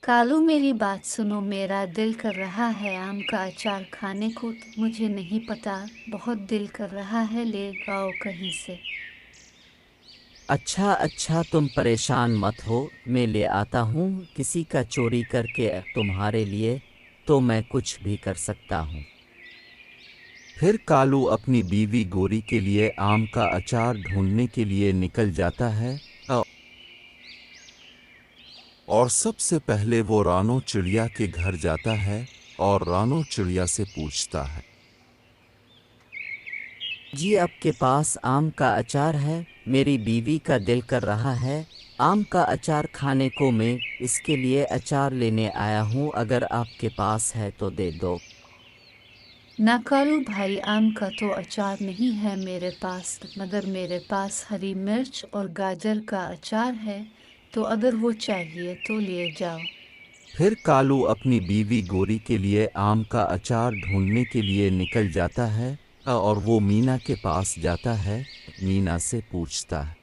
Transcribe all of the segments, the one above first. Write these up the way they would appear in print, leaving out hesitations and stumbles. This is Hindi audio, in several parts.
कालू मेरी बात सुनो, मेरा दिल कर रहा है आम का अचार खाने को। मुझे नहीं पता, बहुत दिल कर रहा है, ले आओ कहीं से। अच्छा अच्छा, तुम परेशान मत हो, मैं ले आता हूँ किसी का चोरी करके तुम्हारे लिए। तो मैं कुछ भी कर सकता हूँ। फिर कालू अपनी बीवी गोरी के लिए आम का अचार ढूंढने के लिए निकल जाता है। और सबसे पहले वो रानो चिड़िया के घर जाता है और रानो चिड़िया से पूछता है। जी, आपके पास आम का अचार है? मेरी बीवी का दिल कर रहा है आम का अचार खाने को। मैं इसके लिए अचार लेने आया हूँ, अगर आपके पास है तो दे दो। ना कालू भाई, आम का तो अचार नहीं है मेरे पास, मगर मेरे पास हरी मिर्च और गाजर का अचार है। तो अगर वो चाहिए तो ले जाओ। फिर कालू अपनी बीवी गोरी के लिए आम का अचार ढूंढने के लिए निकल जाता है और वो मीना के पास जाता है। मीना से पूछता है।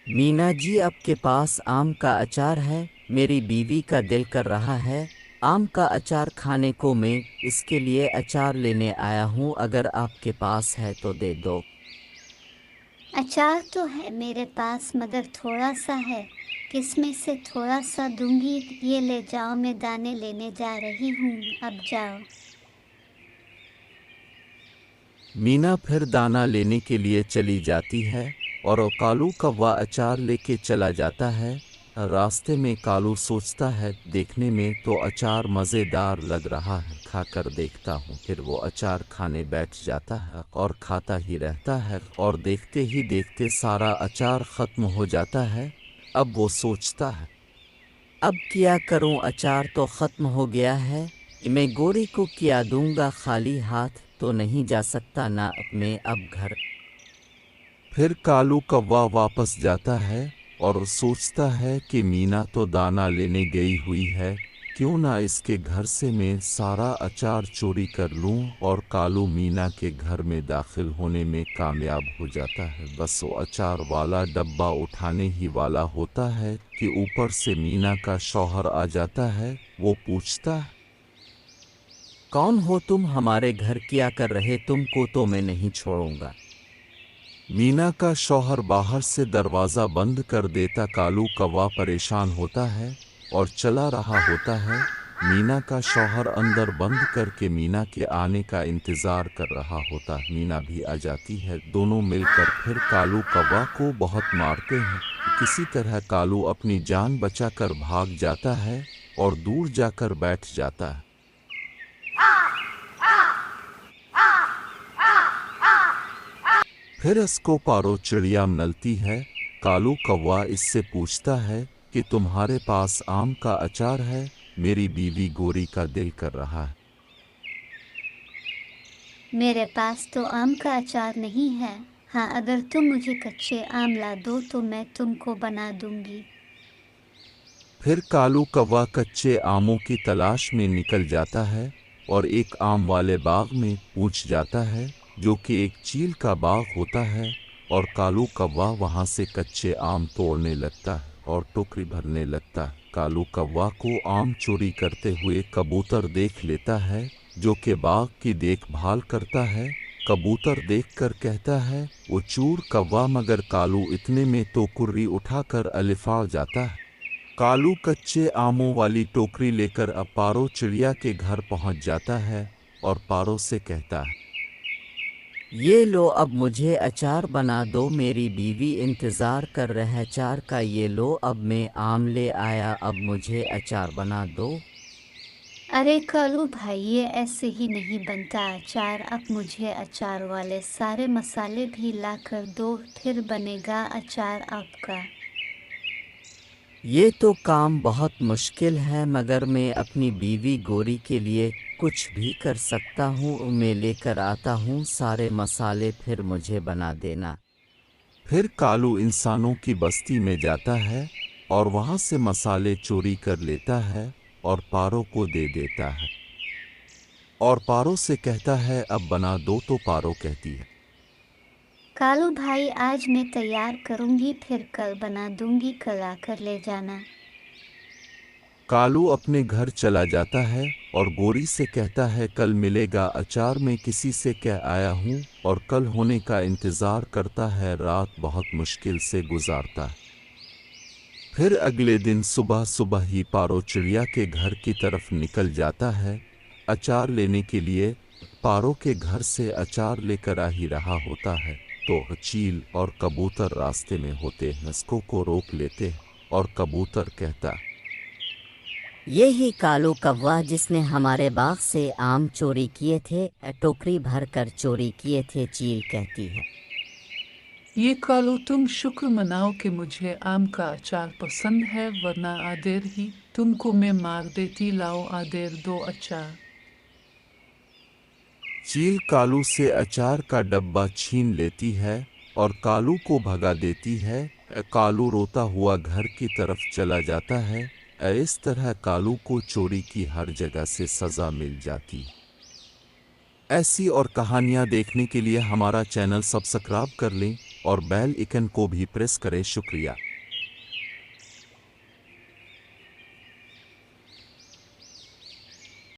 मीना जी, आपके पास आम का अचार है? मेरी बीवी का दिल कर रहा है आम का अचार खाने को। मैं इसके लिए अचार लेने आया हूँ, अगर आपके पास है तो दे दो। अचार तो है मेरे पास, मगर थोड़ा सा है। किसमें से थोड़ा सा दूंगी, ये ले जाओ, मैं दाने लेने जा रही हूँ, अब जाओ। मीना फिर दाना लेने के लिए चली जाती है और वो कालू कौवा अचार लेके चला जाता है। रास्ते में कालू सोचता है, देखने में तो अचार मज़ेदार लग रहा है, खाकर देखता हूँ। फिर वो अचार खाने बैठ जाता है और खाता ही रहता है और देखते ही देखते सारा अचार ख़त्म हो जाता है। अब वो सोचता है, अब क्या करूं, अचार तो ख़त्म हो गया है। मैं गोरी को क्या दूंगा, खाली हाथ तो नहीं जा सकता ना मैं अब घर। फिर कालू कौवा वापस जाता है और सोचता है कि मीना तो दाना लेने गई हुई है, क्यों ना इसके घर से मैं सारा अचार चोरी कर लूं। और कालू मीना के घर में दाखिल होने में कामयाब हो जाता है। बस वो अचार वाला डब्बा उठाने ही वाला होता है कि ऊपर से मीना का शौहर आ जाता है। वो पूछता है, कौन हो तुम? हमारे घर क्या कर रहे? तुमको तो मैं नहीं छोड़ूंगा। मीना का शौहर बाहर से दरवाज़ा बंद कर देता। कालू कौवा परेशान होता है और चला रहा होता है। मीना का शौहर अंदर बंद करके मीना के आने का इंतज़ार कर रहा होता है। मीना भी आ जाती है। दोनों मिलकर फिर कालू कौवा को बहुत मारते हैं। किसी तरह कालू अपनी जान बचाकर भाग जाता है और दूर जाकर बैठ जाता है। फिर इसको पारो चिड़िया मिलती है। कालू कौवा इससे पूछता है कि तुम्हारे पास आम का अचार है? मेरी बीवी गोरी का दिल कर रहा है। मेरे पास तो आम का अचार नहीं है। हाँ, अगर तुम मुझे कच्चे आम ला दो तो मैं तुमको बना दूंगी। फिर कालू कौवा कच्चे आमों की तलाश में निकल जाता है और एक आम वाले बाग में पहुंच जाता है, जो कि एक चील का बाग होता है। और कालू कौवा वहां से कच्चे आम तोड़ने लगता है और टोकरी भरने लगता है। कालू कौवा को आम चोरी करते हुए कबूतर देख लेता है, जो कि बाग की देखभाल करता है। कबूतर देखकर कहता है, वो चूर कौवा। मगर कालू इतने में टोकरी उठाकर अलिफा जाता है। कालू कच्चे आमों वाली टोकरी लेकर अब पारो चिड़िया के घर पहुंच जाता है और पारो से कहता है, ये लो, अब मुझे अचार बना दो, मेरी बीवी इंतज़ार कर रहा है अचार का। ये लो, अब मैं आम ले आया, अब मुझे अचार बना दो। अरे कालू भाई, ये ऐसे ही नहीं बनता अचार। अब मुझे अचार वाले सारे मसाले भी ला कर दो, फिर बनेगा अचार आपका। ये तो काम बहुत मुश्किल है, मगर मैं अपनी बीवी गोरी के लिए कुछ भी कर सकता हूँ। मैं लेकर आता हूँ सारे मसाले, फिर मुझे बना देना। फिर कालू इंसानों की बस्ती में जाता है और वहां से मसाले चोरी कर लेता है और पारो को दे देता है। और पारो से कहता है, अब बना दो। तो पारो कहती है, कालू भाई, आज मैं तैयार करूंगी, फिर कल बना दूंगी, कल आकर ले जाना। कालू अपने घर चला जाता है और गोरी से कहता है कल मिलेगा अचार। मैं किसी से कह आया हूँ और कल होने का इंतज़ार करता है। रात बहुत मुश्किल से गुजारता है। फिर अगले दिन सुबह सुबह ही पारो चिड़िया के घर की तरफ निकल जाता है अचार लेने के लिए। पारो के घर से अचार लेकर आ ही रहा होता है तो चील और कबूतर रास्ते में होते हैं। इसको को रोक लेते हैं और कबूतर कहता, ये ही कालू कौवा जिसने हमारे बाग से आम चोरी किए थे, टोकरी भर कर चोरी किए थे। चील कहती है, ये कालू तुम शुक्र मनाओ कि मुझे आम का अचार पसंद है, वरना आदेर ही तुमको मैं मार देती। लाओ आदेर दो अचार। चील कालू से अचार का डब्बा छीन लेती है और कालू को भगा देती है। कालू रोता हुआ घर की तरफ चला जाता है। इस तरह कालू को चोरी की हर जगह से सज़ा मिल जाती। ऐसी और कहानियाँ देखने के लिए हमारा चैनल सब्सक्राइब कर लें और बेल आइकन को भी प्रेस करें। शुक्रिया।